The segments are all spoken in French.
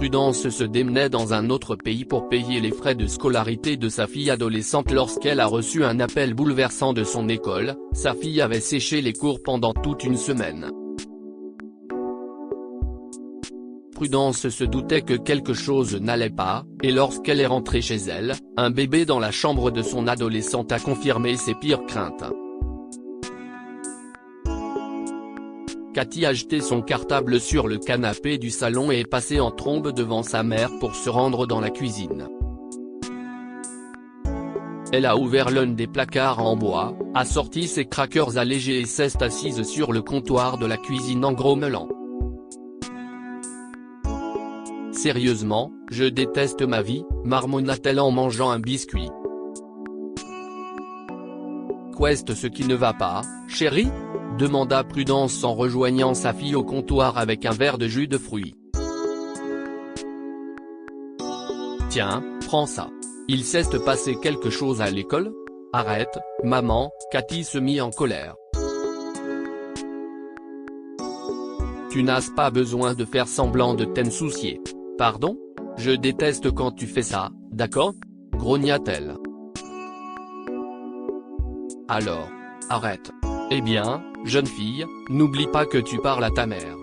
Prudence se démenait dans un autre pays pour payer les frais de scolarité de sa fille adolescente lorsqu'elle a reçu un appel bouleversant de son école. Sa fille avait séché les cours pendant toute une semaine. Prudence se doutait que quelque chose n'allait pas, et lorsqu'elle est rentrée chez elle, un bébé dans la chambre de son adolescente a confirmé ses pires craintes. Cathy a jeté son cartable sur le canapé du salon et est passée en trombe devant sa mère pour se rendre dans la cuisine. Elle a ouvert l'un des placards en bois, a sorti ses crackers allégés et s'est assise sur le comptoir de la cuisine en grommelant. « Sérieusement, je déteste ma vie », marmonna-t-elle en mangeant un biscuit. « Qu'est-ce ce qui ne va pas, chérie ?» demanda Prudence en rejoignant sa fille au comptoir avec un verre de jus de fruits. « Tiens, prends ça. Il s'est passé quelque chose à l'école ? Arrête, maman », Cathy se mit en colère. « Tu n'as pas besoin de faire semblant de t'en soucier. Pardon ? Je déteste quand tu fais ça, d'accord ? Grogna-t-elle. « Alors, arrête. Eh bien, jeune fille, n'oublie pas que tu parles à ta mère.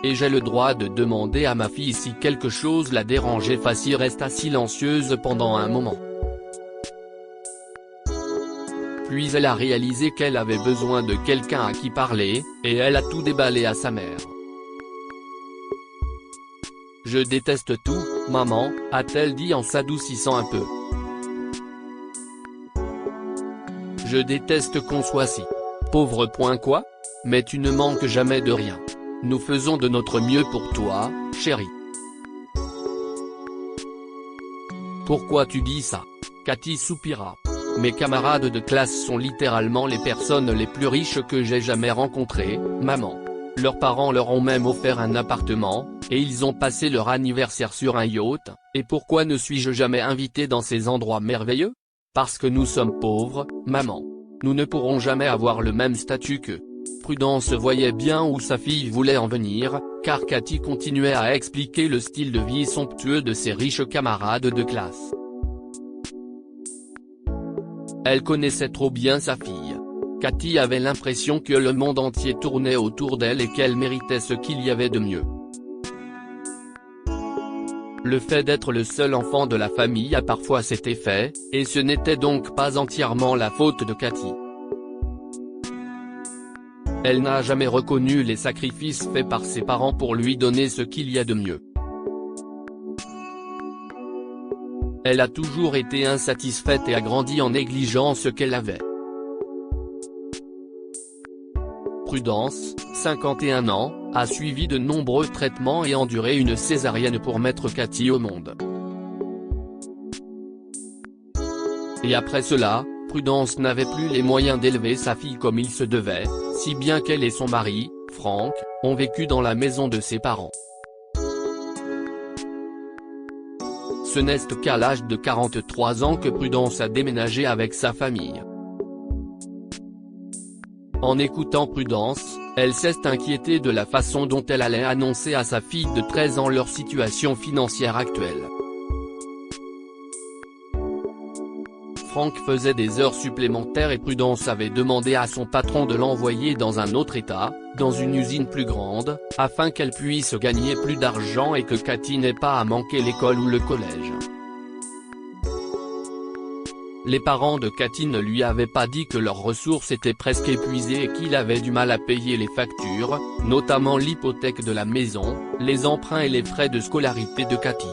Et j'ai le droit de demander à ma fille si quelque chose la dérangeait. » Fatih resta silencieuse pendant un moment. Puis elle a réalisé qu'elle avait besoin de quelqu'un à qui parler, et elle a tout déballé à sa mère. « Je déteste tout, maman », a-t-elle dit en s'adoucissant un peu. « Je déteste qu'on soit si pauvre. Quoi ? Mais tu ne manques jamais de rien. Nous faisons de notre mieux pour toi, chérie. » Pourquoi tu dis ça ? Cathy soupira. « Mes camarades de classe sont littéralement les personnes les plus riches que j'ai jamais rencontrées, maman. Leurs parents leur ont même offert un appartement, et ils ont passé leur anniversaire sur un yacht, et pourquoi ne suis-je jamais invité dans ces endroits merveilleux ? Parce que nous sommes pauvres, maman. Nous ne pourrons jamais avoir le même statut qu'eux. » Prudence voyait bien où sa fille voulait en venir, car Cathy continuait à expliquer le style de vie somptueux de ses riches camarades de classe. Elle connaissait trop bien sa fille. Cathy avait l'impression que le monde entier tournait autour d'elle et qu'elle méritait ce qu'il y avait de mieux. Le fait d'être le seul enfant de la famille a parfois cet effet, et ce n'était donc pas entièrement la faute de Cathy. Elle n'a jamais reconnu les sacrifices faits par ses parents pour lui donner ce qu'il y a de mieux. Elle a toujours été insatisfaite et a grandi en négligeant ce qu'elle avait. Prudence, 51 ans, a suivi de nombreux traitements et enduré une césarienne pour mettre Cathy au monde. Et après cela, Prudence n'avait plus les moyens d'élever sa fille comme il se devait, si bien qu'elle et son mari, Franck, ont vécu dans la maison de ses parents. Ce n'est qu'à l'âge de 43 ans que Prudence a déménagé avec sa famille. En écoutant Prudence, elle s'est inquiétée de la façon dont elle allait annoncer à sa fille de 13 ans leur situation financière actuelle. Franck faisait des heures supplémentaires et Prudence avait demandé à son patron de l'envoyer dans un autre état, dans une usine plus grande, afin qu'elle puisse gagner plus d'argent et que Cathy n'ait pas à manquer l'école ou le collège. Les parents de Cathy ne lui avaient pas dit que leurs ressources étaient presque épuisées et qu'il avait du mal à payer les factures, notamment l'hypothèque de la maison, les emprunts et les frais de scolarité de Cathy.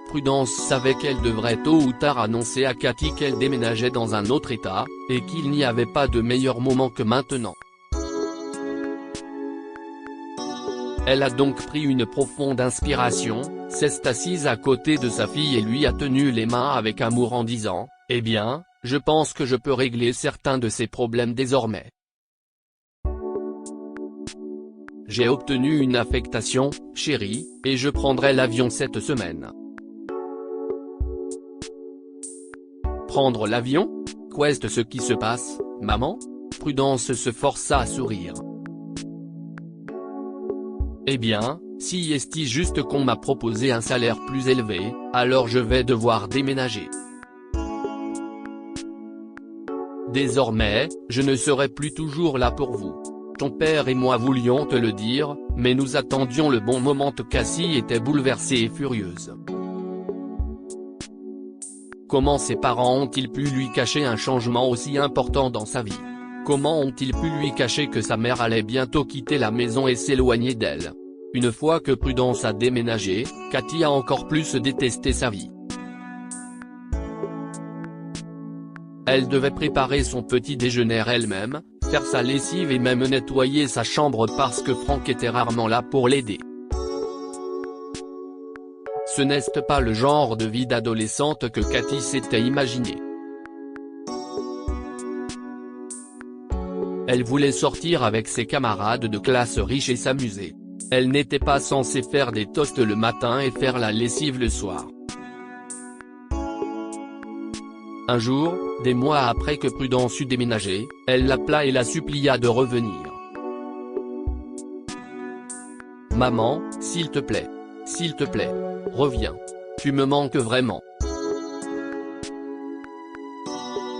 Prudence savait qu'elle devrait tôt ou tard annoncer à Cathy qu'elle déménageait dans un autre état, et qu'il n'y avait pas de meilleur moment que maintenant. Elle a donc pris une profonde inspiration, s'est assise à côté de sa fille et lui a tenu les mains avec amour en disant « Eh bien, je pense que je peux régler certains de ces problèmes désormais. J'ai obtenu une affectation, chérie, et je prendrai l'avion cette semaine. » Prendre l'avion ? Qu'est-ce qui se passe, maman ? Prudence se força à sourire. Eh bien, si est juste qu'on m'a proposé un salaire plus élevé, alors je vais devoir déménager. Désormais, je ne serai plus toujours là pour vous. Ton père et moi voulions te le dire, mais nous attendions le bon moment. Cassie était bouleversée et furieuse. Comment ses parents ont-ils pu lui cacher un changement aussi important dans sa vie? Comment ont-ils pu lui cacher que sa mère allait bientôt quitter la maison et s'éloigner d'elle? Une fois que Prudence a déménagé, Cathy a encore plus détesté sa vie. Elle devait préparer son petit déjeuner elle-même, faire sa lessive et même nettoyer sa chambre parce que Franck était rarement là pour l'aider. Ce n'est pas le genre de vie d'adolescente que Cathy s'était imaginé. Elle voulait sortir avec ses camarades de classe riches et s'amuser. Elle n'était pas censée faire des toasts le matin et faire la lessive le soir. Un jour, des mois après que Prudence eut déménagé, elle l'appela et la supplia de revenir. « Maman, s'il te plaît, reviens. Tu me manques vraiment. »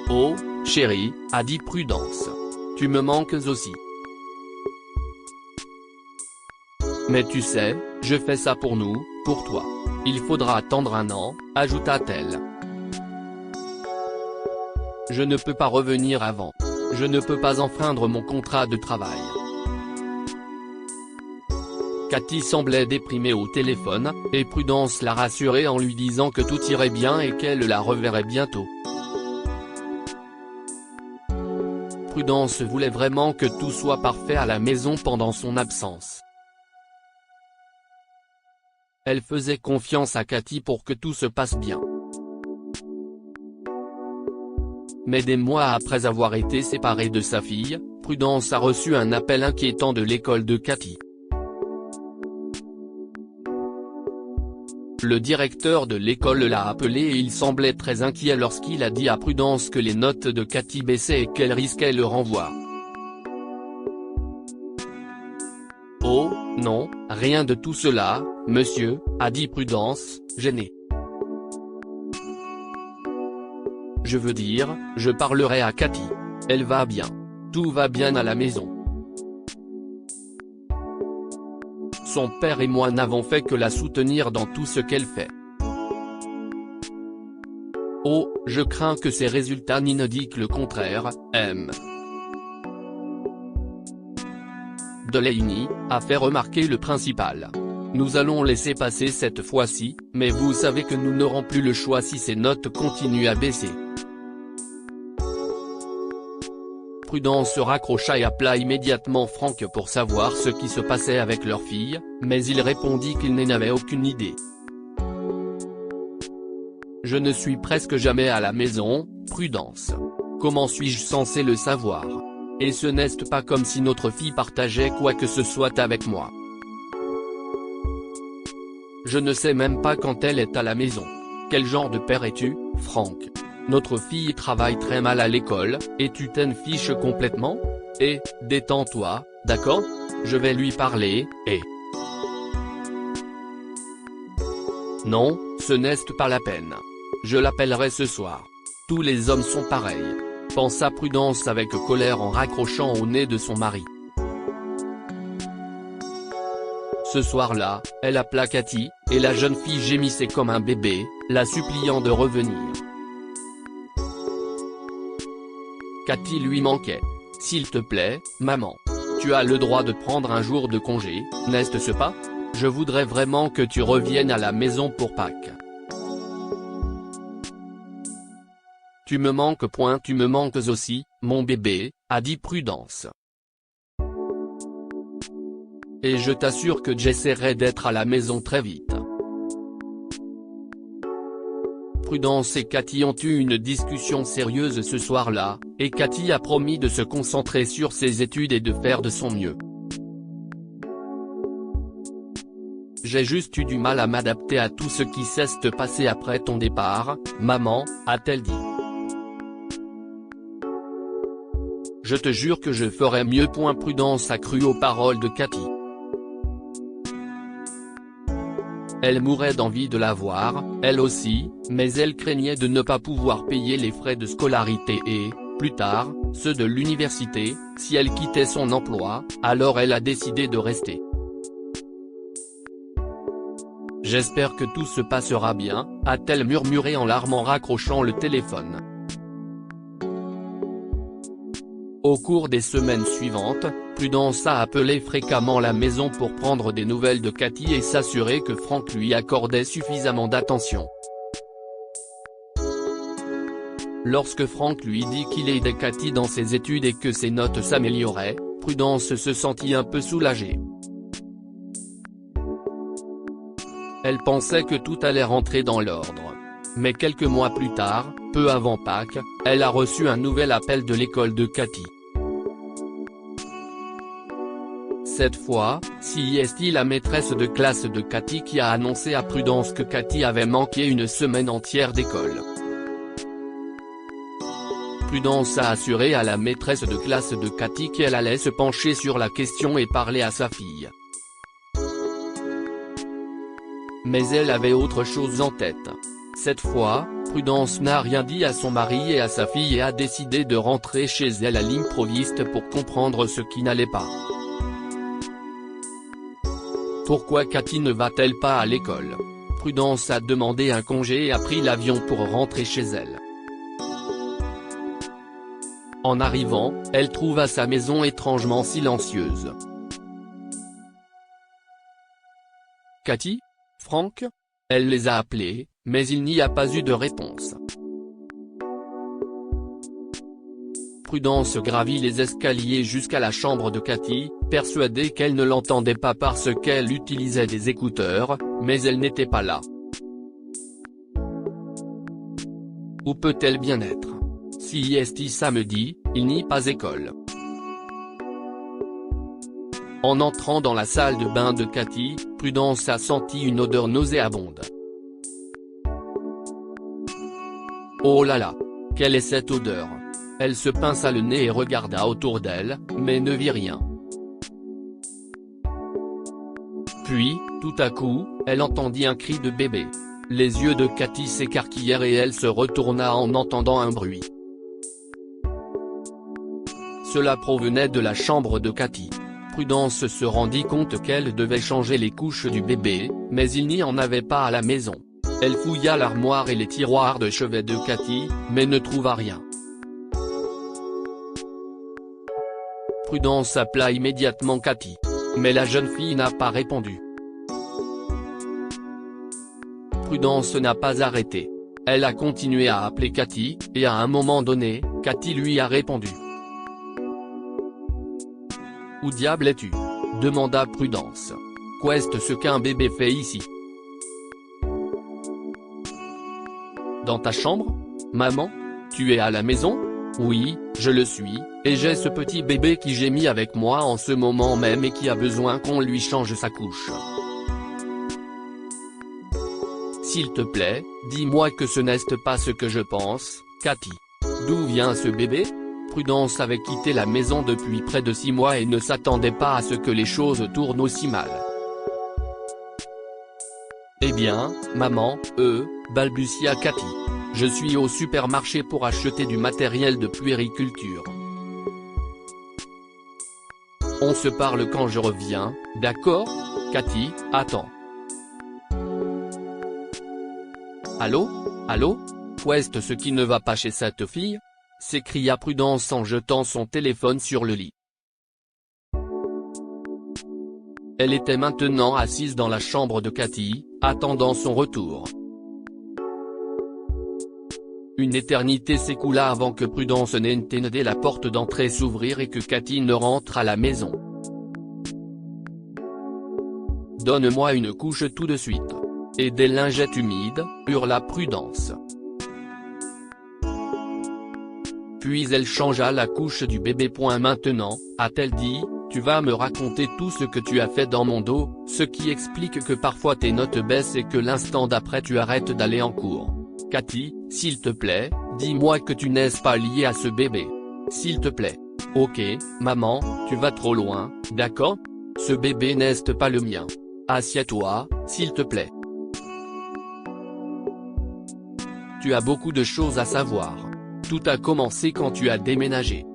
« Oh, chérie, » a dit Prudence. « Tu me manques aussi. Mais tu sais, je fais ça pour nous, pour toi. Il faudra attendre 1 an, ajouta-t-elle. Je ne peux pas revenir avant. Je ne peux pas enfreindre mon contrat de travail. » Cathy semblait déprimée au téléphone, et Prudence la rassurait en lui disant que tout irait bien et qu'elle la reverrait bientôt. Prudence voulait vraiment que tout soit parfait à la maison pendant son absence. Elle faisait confiance à Cathy pour que tout se passe bien. Mais des mois après avoir été séparée de sa fille, Prudence a reçu un appel inquiétant de l'école de Cathy. Le directeur de l'école l'a appelé et il semblait très inquiet lorsqu'il a dit à Prudence que les notes de Cathy baissaient et qu'elle risquait le renvoi. « Oh, non, rien de tout cela, monsieur, » a dit Prudence, gênée. « Je veux dire, je parlerai à Cathy. Elle va bien. Tout va bien à la maison. Son père et moi n'avons fait que la soutenir dans tout ce qu'elle fait. Oh, je crains que ces résultats n'indiquent le contraire, M. Delaney a fait remarquer le principal. Nous allons laisser passer cette fois-ci, mais vous savez que nous n'aurons plus le choix si ces notes continuent à baisser. » Prudence se raccrocha et appela immédiatement Franck pour savoir ce qui se passait avec leur fille, mais il répondit qu'il n'en avait aucune idée. « Je ne suis presque jamais à la maison, Prudence. Comment suis-je censé le savoir? Et ce n'est pas comme si notre fille partageait quoi que ce soit avec moi. Je ne sais même pas quand elle est à la maison. Quel genre de père es-tu, Franck? Notre fille travaille très mal à l'école, et tu t'en fiches complètement? Et, détends-toi, d'accord? Je vais lui parler, et… Non, ce n'est pas la peine. Je l'appellerai ce soir. Tous les hommes sont pareils. Pensa Prudence avec colère en raccrochant au nez de son mari. Ce soir-là, elle appela Cathy, et la jeune fille gémissait comme un bébé, la suppliant de revenir. Cathy lui manquait. « S'il te plaît, maman. Tu as le droit de prendre un jour de congé, n'est-ce pas? Je voudrais vraiment que tu reviennes à la maison pour Pâques. Tu me manques. Tu me manques aussi, mon bébé, » a dit Prudence. « Et je t'assure que j'essaierai d'être à la maison très vite. » Prudence et Cathy ont eu une discussion sérieuse ce soir-là, et Cathy a promis de se concentrer sur ses études et de faire de son mieux. « J'ai juste eu du mal à m'adapter à tout ce qui s'est passé après ton départ, maman, a-t-elle dit. Je te jure que je ferais mieux. Prudence a cru aux paroles de Cathy. Elle mourait d'envie de la voir, elle aussi, mais elle craignait de ne pas pouvoir payer les frais de scolarité et, plus tard, ceux de l'université. Si elle quittait son emploi, alors elle a décidé de rester. J'espère que tout se passera bien, a-t-elle murmuré en larmes en raccrochant le téléphone. Au cours des semaines suivantes, Prudence a appelé fréquemment la maison pour prendre des nouvelles de Cathy et s'assurer que Franck lui accordait suffisamment d'attention. Lorsque Franck lui dit qu'il aidait Cathy dans ses études et que ses notes s'amélioraient, Prudence se sentit un peu soulagée. Elle pensait que tout allait rentrer dans l'ordre. Mais quelques mois plus tard, peu avant Pâques, elle a reçu un nouvel appel de l'école de Cathy. Cette fois, c'est la maîtresse de classe de Cathy qui a annoncé à Prudence que Cathy avait manqué une semaine entière d'école. Prudence a assuré à la maîtresse de classe de Cathy qu'elle allait se pencher sur la question et parler à sa fille. Mais elle avait autre chose en tête. Cette fois, Prudence n'a rien dit à son mari et à sa fille et a décidé de rentrer chez elle à l'improviste pour comprendre ce qui n'allait pas. Pourquoi Cathy ne va-t-elle pas à l'école? Prudence a demandé un congé et a pris l'avion pour rentrer chez elle. En arrivant, elle trouva sa maison étrangement silencieuse. Cathy? Franck? Elle les a appelés, mais il n'y a pas eu de réponse. Prudence gravit les escaliers jusqu'à la chambre de Cathy, persuadée qu'elle ne l'entendait pas parce qu'elle utilisait des écouteurs, mais elle n'était pas là. Où peut-elle bien être? Si samedi, il n'y a pas école. En entrant dans la salle de bain de Cathy, Prudence a senti une odeur nauséabonde. Oh là là! Quelle est cette odeur? Elle se pinça le nez et regarda autour d'elle, mais ne vit rien. Puis, tout à coup, elle entendit un cri de bébé. Les yeux de Cathy s'écarquillèrent et elle se retourna en entendant un bruit. Cela provenait de la chambre de Cathy. Prudence se rendit compte qu'elle devait changer les couches du bébé, mais il n'y en avait pas à la maison. Elle fouilla l'armoire et les tiroirs de chevet de Cathy, mais ne trouva rien. Prudence appela immédiatement Cathy. Mais la jeune fille n'a pas répondu. Prudence n'a pas arrêté. Elle a continué à appeler Cathy, et à un moment donné, Cathy lui a répondu. « Où diable es-tu » demanda Prudence. « Qu'est-ce ce qu'un bébé fait ici ?»« Dans ta chambre ? Maman ? Tu es à la maison ? Oui, je le suis, et j'ai ce petit bébé qui gémit avec moi en ce moment même et qui a besoin qu'on lui change sa couche. S'il te plaît, dis-moi que ce n'est pas ce que je pense, Cathy. D'où vient ce bébé ? » Prudence avait quitté la maison depuis près de 6 mois et ne s'attendait pas à ce que les choses tournent aussi mal. « Eh bien, maman, balbutia Cathy. Je suis au supermarché pour acheter du matériel de puériculture. On se parle quand je reviens, d'accord ? Cathy, attends. Allô ? Allô ? Qu'est-ce ce qui ne va pas chez cette fille ? S'écria Prudence en jetant son téléphone sur le lit. Elle était maintenant assise dans la chambre de Cathy, attendant son retour. Une éternité s'écoula avant que Prudence n'entende la porte d'entrée s'ouvrir et que Cathy ne rentre à la maison. « Donne-moi une couche tout de suite. Et des lingettes humides, » hurla Prudence. Puis elle changea la couche du bébé. « Maintenant, » a-t-elle dit, « tu vas me raconter tout ce que tu as fait dans mon dos, ce qui explique que parfois tes notes baissent et que l'instant d'après tu arrêtes d'aller en cours. Cathy, s'il te plaît, dis-moi que tu n'es pas liée à ce bébé. S'il te plaît. » Ok, maman, tu vas trop loin, d'accord? Ce bébé n'est pas le mien. Assieds-toi, s'il te plaît. Tu as beaucoup de choses à savoir. Tout a commencé quand tu as déménagé.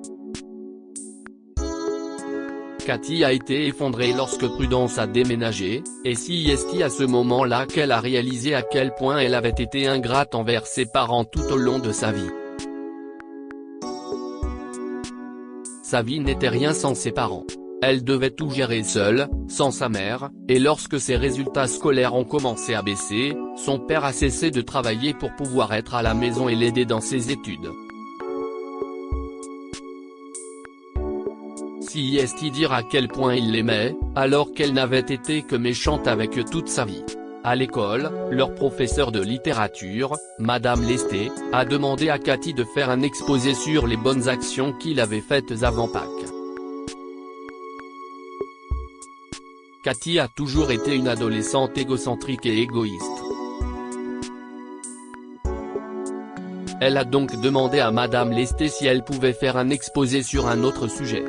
Cathy a été effondrée lorsque Prudence a déménagé, et c'est à ce moment-là qu'elle a réalisé à quel point elle avait été ingrate envers ses parents tout au long de sa vie. Sa vie n'était rien sans ses parents. Elle devait tout gérer seule, sans sa mère, et lorsque ses résultats scolaires ont commencé à baisser, son père a cessé de travailler pour pouvoir être à la maison et l'aider dans ses études. C'est dire à quel point il l'aimait, alors qu'elle n'avait été que méchante avec eux toute sa vie. À l'école, leur professeur de littérature, Madame Lesté, a demandé à Cathy de faire un exposé sur les bonnes actions qu'il avait faites avant Pâques. Cathy a toujours été une adolescente égocentrique et égoïste. Elle a donc demandé à Madame Lesté si elle pouvait faire un exposé sur un autre sujet.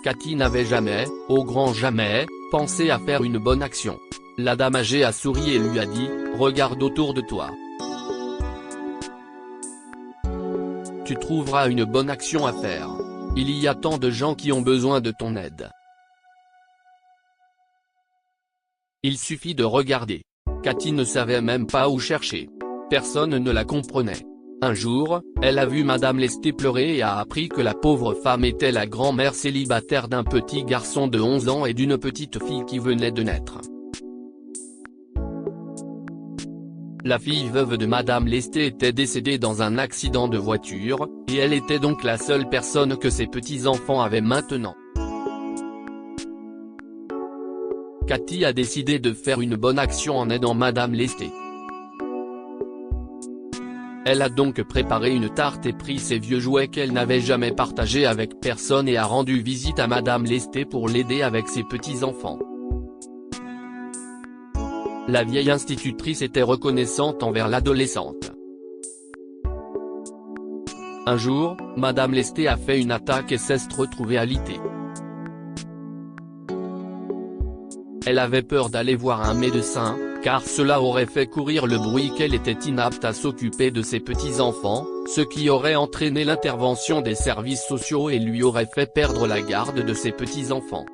Cathy n'avait jamais, au grand jamais, pensé à faire une bonne action. La dame âgée a souri et lui a dit « Regarde autour de toi. Tu trouveras une bonne action à faire. Il y a tant de gens qui ont besoin de ton aide. Il suffit de regarder. » Cathy ne savait même pas où chercher. Personne ne la comprenait. Un jour, elle a vu Madame Lesté pleurer et a appris que la pauvre femme était la grand-mère célibataire d'un petit garçon de 11 ans et d'une petite fille qui venait de naître. La fille veuve de Madame Lesté était décédée dans un accident de voiture, et elle était donc la seule personne que ses petits-enfants avaient maintenant. Cathy a décidé de faire une bonne action en aidant Madame Lesté. Elle a donc préparé une tarte et pris ses vieux jouets qu'elle n'avait jamais partagés avec personne et a rendu visite à Madame Lesté pour l'aider avec ses petits-enfants. La vieille institutrice était reconnaissante envers l'adolescente. Un jour, Madame Lesté a fait une attaque et s'est retrouvée alitée. Elle avait peur d'aller voir un médecin, car cela aurait fait courir le bruit qu'elle était inapte à s'occuper de ses petits-enfants, ce qui aurait entraîné l'intervention des services sociaux et lui aurait fait perdre la garde de ses petits-enfants.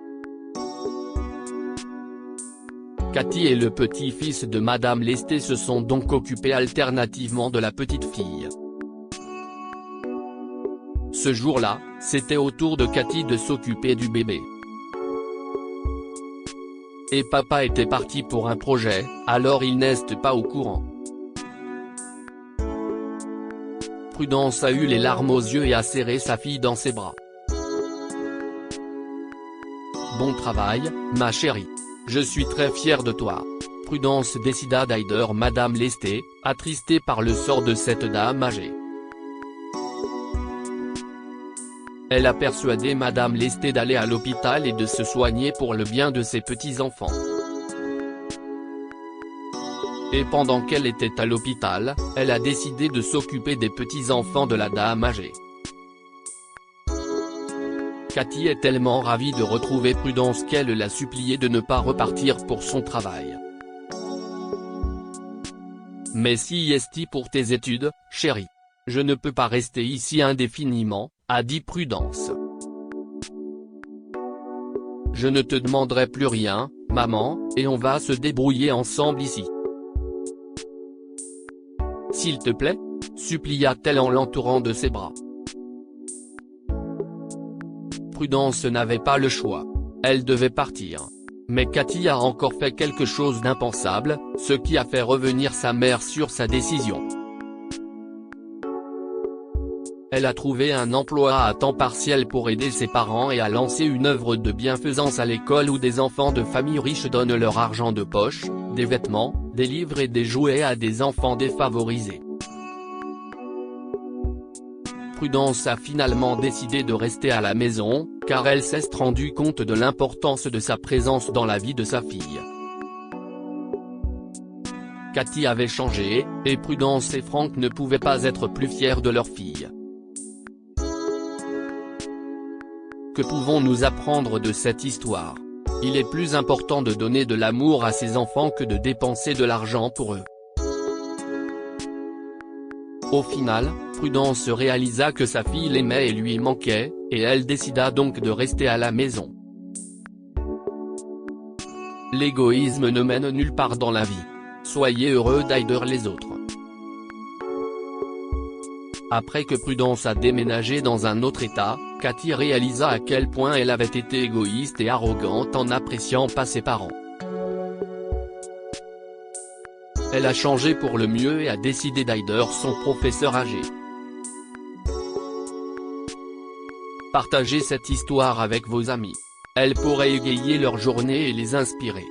Cathy et le petit-fils de Madame Lesté se sont donc occupés alternativement de la petite fille. Ce jour-là, c'était au tour de Cathy de s'occuper du bébé. Et papa était parti pour un projet, alors il n'est pas au courant. Prudence a eu les larmes aux yeux et a serré sa fille dans ses bras. Bon travail, ma chérie. Je suis très fière de toi. Prudence décida d'aider Madame Lesté, attristée par le sort de cette dame âgée. Elle a persuadé Madame Lesté d'aller à l'hôpital et de se soigner pour le bien de ses petits-enfants. Et pendant qu'elle était à l'hôpital, elle a décidé de s'occuper des petits-enfants de la dame âgée. Cathy est tellement ravie de retrouver Prudence qu'elle l'a supplié de ne pas repartir pour son travail. Mais si est pour tes études, chérie. Je ne peux pas rester ici indéfiniment, a dit Prudence. Je ne te demanderai plus rien, maman, et on va se débrouiller ensemble ici. S'il te plaît, supplia-t-elle en l'entourant de ses bras. Prudence n'avait pas le choix. Elle devait partir. Mais Cathy a encore fait quelque chose d'impensable, ce qui a fait revenir sa mère sur sa décision. Elle a trouvé un emploi à temps partiel pour aider ses parents et a lancé une œuvre de bienfaisance à l'école où des enfants de familles riches donnent leur argent de poche, des vêtements, des livres et des jouets à des enfants défavorisés. Prudence a finalement décidé de rester à la maison, car elle s'est rendue compte de l'importance de sa présence dans la vie de sa fille. Cathy avait changé, et Prudence et Franck ne pouvaient pas être plus fiers de leur fille. Que pouvons-nous apprendre de cette histoire? Il est plus important de donner de l'amour à ses enfants que de dépenser de l'argent pour eux. Au final, Prudence réalisa que sa fille l'aimait et lui manquait, et elle décida donc de rester à la maison. L'égoïsme ne mène nulle part dans la vie. Soyez heureux d'aider les autres. Après que Prudence a déménagé dans un autre état, Cathy réalisa à quel point elle avait été égoïste et arrogante en n'appréciant pas ses parents. Elle a changé pour le mieux et a décidé d'aider son professeur âgé. Partagez cette histoire avec vos amis. Elle pourrait égayer leur journée et les inspirer.